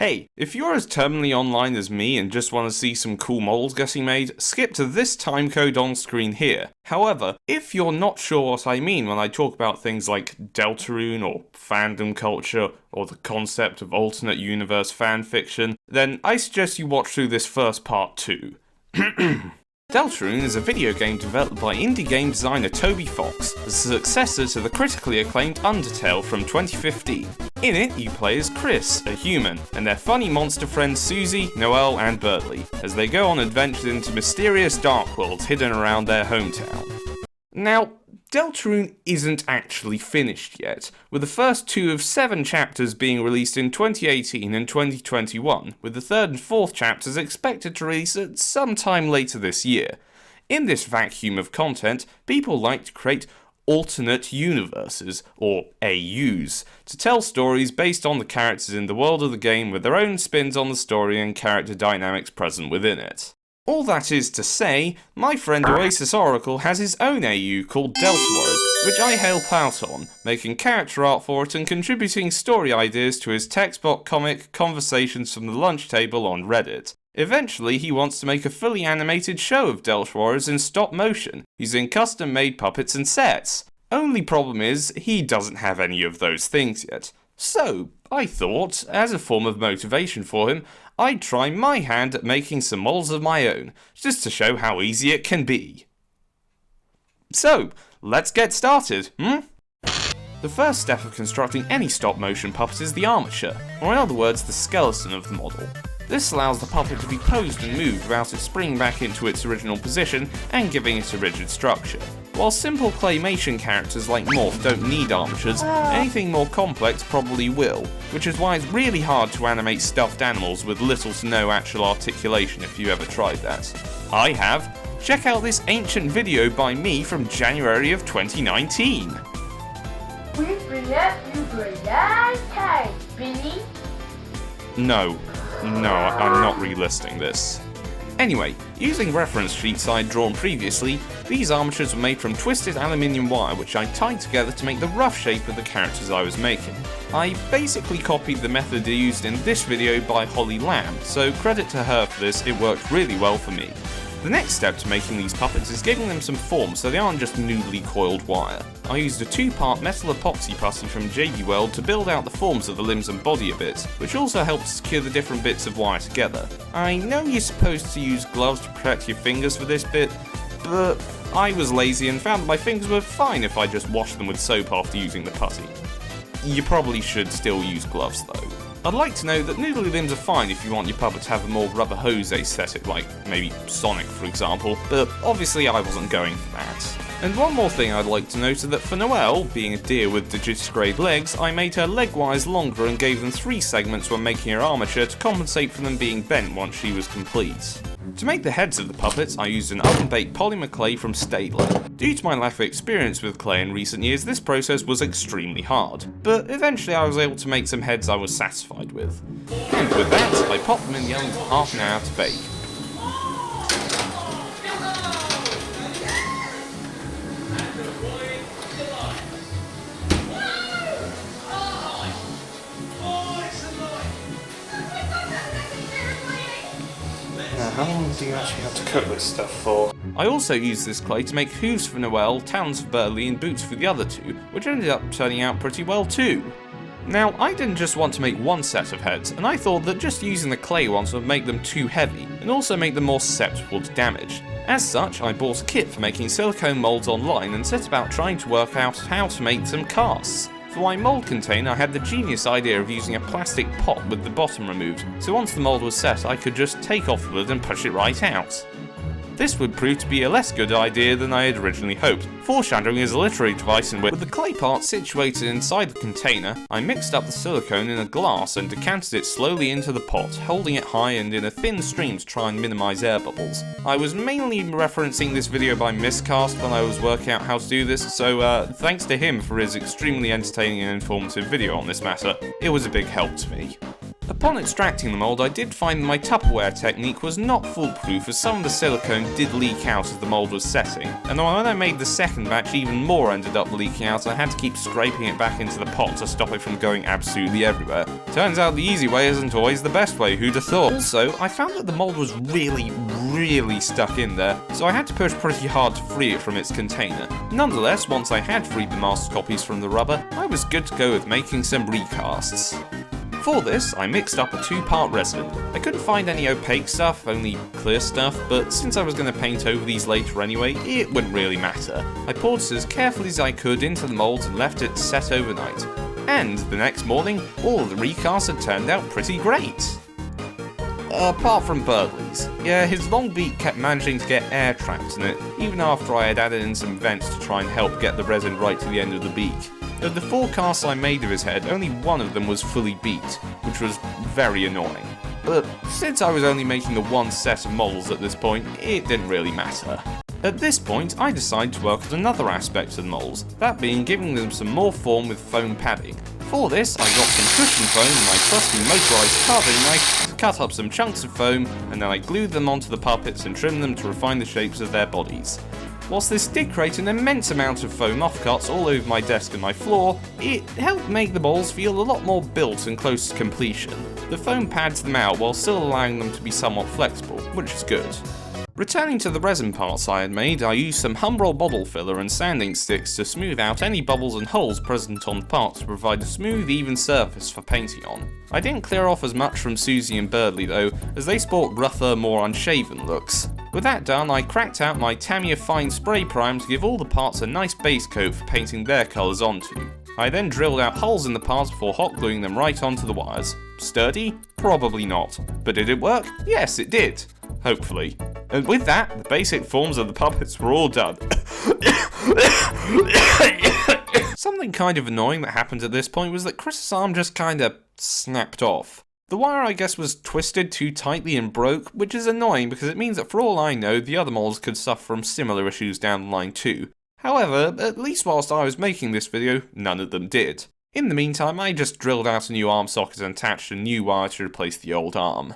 Hey, if you're as terminally online as me and just want to see some cool models getting made, skip to this timecode on screen here. However, if you're not sure what I mean when I talk about things like Deltarune or fandom culture or the concept of alternate universe fanfiction, then I suggest you watch through this first part too. Deltarune is a video game developed by indie game designer Toby Fox, the successor to the critically acclaimed Undertale from 2015. In it, you play as Chris, a human, and their funny monster friends Susie, Noelle, and Bertley, as they go on adventures into mysterious dark worlds hidden around their hometown. Now, Deltarune isn't actually finished yet, with the first 2 of 7 chapters being released in 2018 and 2021, with the 3rd and 4th chapters expected to release at some time later this year. In this vacuum of content, people like to create alternate universes, or AUs, to tell stories based on the characters in the world of the game with their own spins on the story and character dynamics present within it. All that is to say, my friend Oasis Oracle has his own AU called Deltarune, which I help out on, making character art for it and contributing story ideas to his textbook comic Conversations from the Lunch Table on Reddit. Eventually, he wants to make a fully animated show of Deltarune in stop motion, using custom-made puppets and sets. Only problem is, he doesn't have any of those things yet. So, I thought, as a form of motivation for him, I'd try my hand at making some models of my own, just to show how easy it can be. So, let's get started, The first step of constructing any stop-motion puppet is the armature, or in other words, the skeleton of the model. This allows the puppet to be posed and moved without it springing back into its original position and giving it a rigid structure. While simple claymation characters like Morph don't need armatures, anything more complex probably will, which is why it's really hard to animate stuffed animals with little to no actual articulation if you ever tried that. I have. Check out this ancient video by me from January of 2019. We bring up you for that time, Billy. No, I'm not relisting this. Anyway, using reference sheets I'd drawn previously, these armatures were made from twisted aluminium wire which I tied together to make the rough shape of the characters I was making. I basically copied the method used in this video by Holly Lamb, so credit to her for this, it worked really well for me. The next step to making these puppets is giving them some form so they aren't just noodly coiled wire. I used a 2-part metal epoxy putty from JB Weld to build out the forms of the limbs and body a bit, which also helped secure the different bits of wire together. I know you're supposed to use gloves to protect your fingers for this bit, but I was lazy and found that my fingers were fine if I just washed them with soap after using the putty. You probably should still use gloves though. I'd like to know that noodly limbs are fine if you want your puppet to have a more rubber hose aesthetic, like maybe Sonic for example, but obviously I wasn't going for that. And one more thing I'd like to note is that for Noelle, being a deer with digitigrade legs, I made her leg wires longer and gave them 3 segments when making her armature to compensate for them being bent once she was complete. To make the heads of the puppets, I used an oven-baked polymer clay from Staedtler. Due to my lack of experience with clay in recent years, this process was extremely hard, but eventually I was able to make some heads I was satisfied with. And with that, I popped them in the oven for half an hour to bake. How long do you actually have to cook this stuff for? I also used this clay to make hooves for Noelle, talons for Bertley and boots for the other 2, which ended up turning out pretty well too. Now, I didn't just want to make one set of heads, and I thought that just using the clay ones would make them too heavy, and also make them more susceptible to damage. As such, I bought a kit for making silicone molds online and set about trying to work out how to make some casts. For my mold container, I had the genius idea of using a plastic pot with the bottom removed, so once the mold was set I could just take off the lid and push it right out. This would prove to be a less good idea than I had originally hoped. Foreshadowing is a literary device in which, with the clay part situated inside the container, I mixed up the silicone in a glass and decanted it slowly into the pot, holding it high and in a thin stream to try and minimise air bubbles. I was mainly referencing this video by miscast when I was working out how to do this, so thanks to him for his extremely entertaining and informative video on this matter. It was a big help to me. Upon extracting the mold, I did find that my Tupperware technique was not foolproof, as some of the silicone did leak out as the mold was setting, and when I made the second batch, even more ended up leaking out. I had to keep scraping it back into the pot to stop it from going absolutely everywhere. Turns out the easy way isn't always the best way, who'd have thought? Also, I found that the mold was really stuck in there, so I had to push pretty hard to free it from its container. Nonetheless, once I had freed the master copies from the rubber, I was good to go with making some recasts. For this, I mixed up a 2-part resin. I couldn't find any opaque stuff, only clear stuff, but since I was going to paint over these later anyway, it wouldn't really matter. I poured this as carefully as I could into the molds and left it to set overnight. And the next morning, all of the recasts had turned out pretty great. Apart from Birdley's. Yeah, his long beak kept managing to get air trapped in it, even after I had added in some vents to try and help get the resin right to the end of the beak. Of the 4 casts I made of his head, only one of them was fully beaked, which was very annoying. But since I was only making the one set of models at this point, it didn't really matter. At this point, I decided to work on another aspect of the models, that being giving them some more form with foam padding. For this, I got some cushion foam and my trusty motorised carving knife to cut up some chunks of foam, and then I glued them onto the puppets and trimmed them to refine the shapes of their bodies. Whilst this did create an immense amount of foam offcuts all over my desk and my floor, it helped make the models feel a lot more built and close to completion. The foam pads them out while still allowing them to be somewhat flexible, which is good. Returning to the resin parts I had made, I used some Humbrol bottle filler and sanding sticks to smooth out any bubbles and holes present on the parts to provide a smooth, even surface for painting on. I didn't clear off as much from Susie and Birdley though, as they sport rougher, more unshaven looks. With that done, I cracked out my Tamiya Fine Spray Prime to give all the parts a nice base coat for painting their colours onto. I then drilled out holes in the parts before hot gluing them right onto the wires. Sturdy? Probably not. But did it work? Yes, it did. Hopefully. And with that, the basic forms of the puppets were all done. Something kind of annoying that happened at this point was that Chris's arm just kinda snapped off. The wire, I guess, was twisted too tightly and broke, which is annoying because it means that for all I know, the other models could suffer from similar issues down the line too. However, at least whilst I was making this video, none of them did. In the meantime, I just drilled out a new arm socket and attached a new wire to replace the old arm.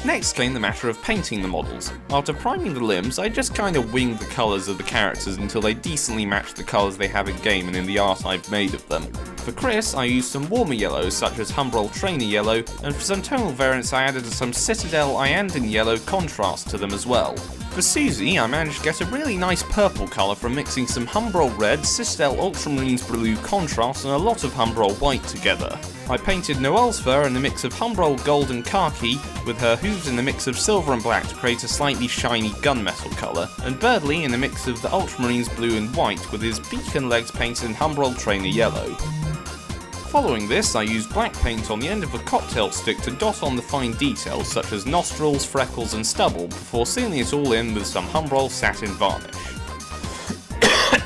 Next came the matter of painting the models. After priming the limbs, I just kinda winged the colours of the characters until they decently matched the colours they have in game and in the art I've made of them. For Chris, I used some warmer yellows such as Humbrol Trainer Yellow, and for some tonal variants I added some Citadel Iandin Yellow contrast to them as well. For Susie, I managed to get a really nice purple colour from mixing some Humbrol Red, Citadel Ultramarines Blue contrast and a lot of Humbrol White together. I painted Noelle's fur in a mix of Humbrol Gold and Khaki, with her hooves in a mix of silver and black to create a slightly shiny gunmetal colour, and Birdley in a mix of the Ultramarines Blue and White with his beak and legs painted in Humbrol Trainer Yellow. Following this, I used black paint on the end of a cocktail stick to dot on the fine details such as nostrils, freckles and stubble before sealing it all in with some Humbrol satin varnish.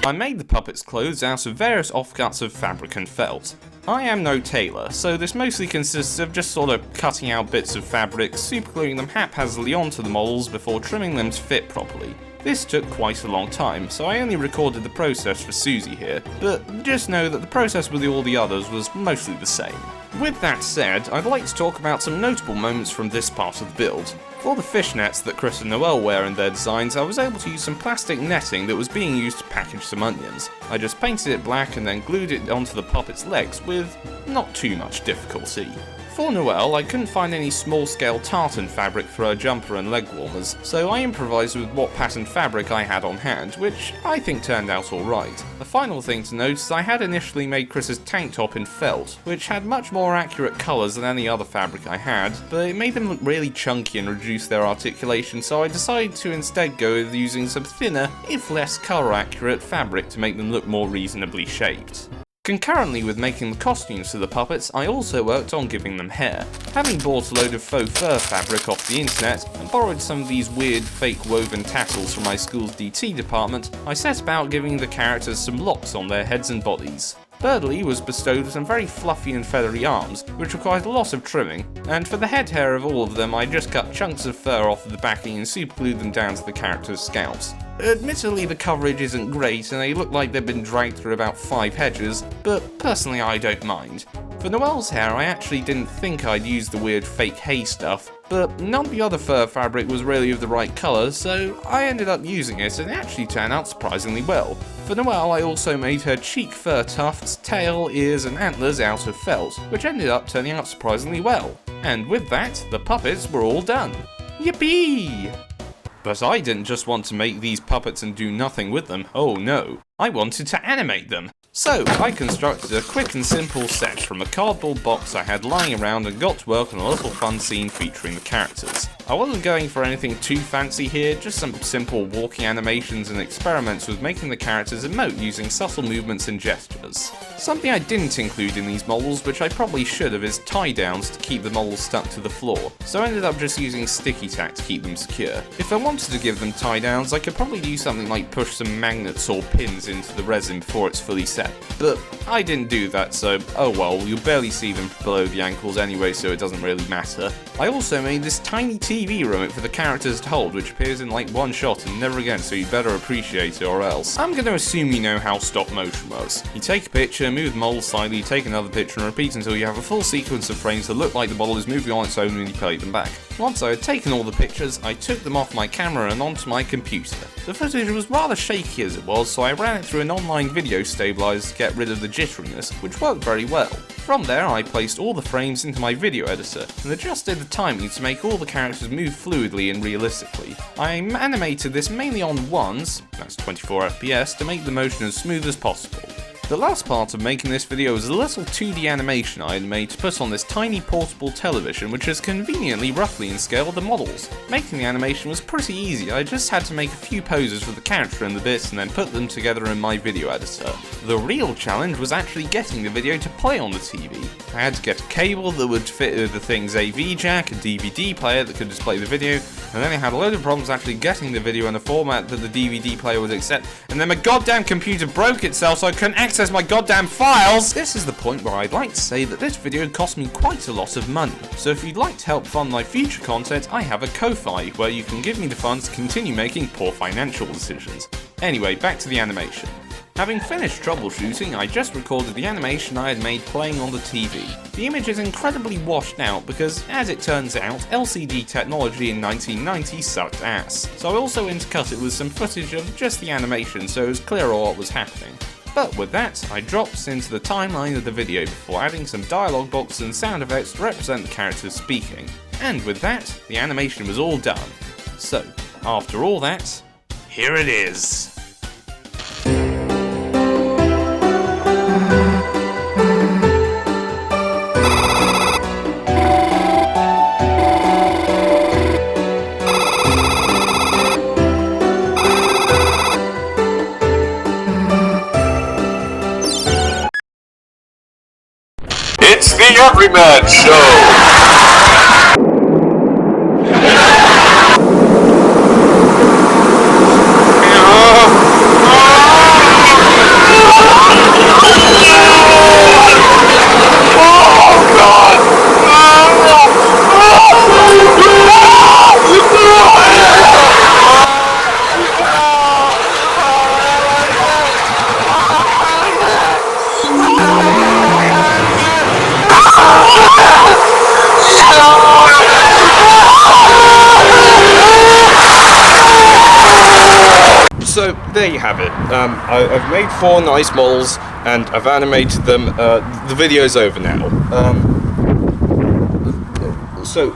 I made the puppets' clothes out of various offcuts of fabric and felt. I am no tailor, so this mostly consists of just sort of cutting out bits of fabric, supergluing them haphazardly onto the models before trimming them to fit properly. This took quite a long time, so I only recorded the process for Susie here, but just know that the process with all the others was mostly the same. With that said, I'd like to talk about some notable moments from this part of the build. For the fishnets that Chris and Noelle wear in their designs, I was able to use some plastic netting that was being used to package some onions. I just painted it black and then glued it onto the puppet's legs with not too much difficulty. For Noelle, I couldn't find any small-scale tartan fabric for her jumper and leg warmers, so I improvised with what patterned fabric I had on hand, which I think turned out alright. The final thing to note is I had initially made Chris's tank top in felt, which had much more accurate colours than any other fabric I had, but it made them look really chunky and reduce their articulation, so I decided to instead go with using some thinner, if less colour accurate fabric to make them look more reasonably shaped. Concurrently with making the costumes for the puppets, I also worked on giving them hair. Having bought a load of faux fur fabric off the internet, and borrowed some of these weird fake woven tassels from my school's DT department, I set about giving the characters some locks on their heads and bodies. Birdley was bestowed with some very fluffy and feathery arms, which required a lot of trimming, and for the head hair of all of them I just cut chunks of fur off of the backing and superglued them down to the characters' scalps. Admittedly, the coverage isn't great and they look like they've been dragged through about 5 hedges, but personally I don't mind. For Noelle's hair, I actually didn't think I'd use the weird fake hay stuff, but none of the other fur fabric was really of the right colour, so I ended up using it and it actually turned out surprisingly well. For Noelle, I also made her cheek fur tufts, tail, ears and antlers out of felt, which ended up turning out surprisingly well. And with that, the puppets were all done. Yippee! But I didn't just want to make these puppets and do nothing with them, oh no. I wanted to animate them. So, I constructed a quick and simple set from a cardboard box I had lying around and got to work on a little fun scene featuring the characters. I wasn't going for anything too fancy here, just some simple walking animations and experiments with making the characters emote using subtle movements and gestures. Something I didn't include in these models, which I probably should have, is tie downs to keep the models stuck to the floor, so I ended up just using sticky tack to keep them secure. If I wanted to give them tie downs, I could probably do something like push some magnets or pins into the resin before it's fully set. But I didn't do that, so oh well, you'll barely see them below the ankles anyway, so it doesn't really matter. I also made this tiny TV remote for the characters to hold, which appears in like one shot and never again, so you better appreciate it or else. I'm gonna assume you know how stop motion works. You take a picture, move the model slightly, take another picture and repeat until you have a full sequence of frames that look like the model is moving on its own when you play them back. Once I had taken all the pictures, I took them off my camera and onto my computer. The footage was rather shaky as it was, so I ran it through an online video stabilizer to get rid of the jitteriness, which worked very well. From there, I placed all the frames into my video editor and adjusted the timing to make all the characters move fluidly and realistically. I animated this mainly on ones, that's 24 FPS, to make the motion as smooth as possible. The last part of making this video was a little 2D animation I had made to put on this tiny portable television, which is conveniently roughly in scale with the models. Making the animation was pretty easy, I just had to make a few poses for the character and the bits and then put them together in my video editor. The real challenge was actually getting the video to play on the TV. I had to get a cable that would fit with the thing's AV jack, a DVD player that could display the video, and then I had a load of problems actually getting the video in a format that the DVD player would accept, and then my goddamn computer broke itself so I couldn't access my goddamn files! This is the point where I'd like to say that this video cost me quite a lot of money, so if you'd like to help fund my future content, I have a Ko-Fi, where you can give me the funds to continue making poor financial decisions. Anyway, back to the animation. Having finished troubleshooting, I just recorded the animation I had made playing on the TV. The image is incredibly washed out because, as it turns out, LCD technology in 1990 sucked ass. So I also intercut it with some footage of just the animation so it was clearer what was happening. But with that, I dropped into the timeline of the video before adding some dialogue boxes and sound effects to represent the characters speaking. And with that, the animation was all done. So, after all that, here it is. It's the Everyman Show! So there you have it. I've made 4 nice models and I've animated them. The video's over now. So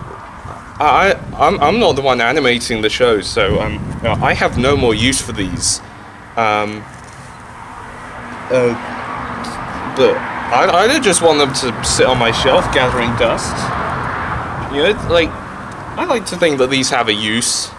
I'm not the one animating the show, so I have no more use for these. But I just want them to sit on my shelf gathering dust. You know, like, I like to think that these have a use.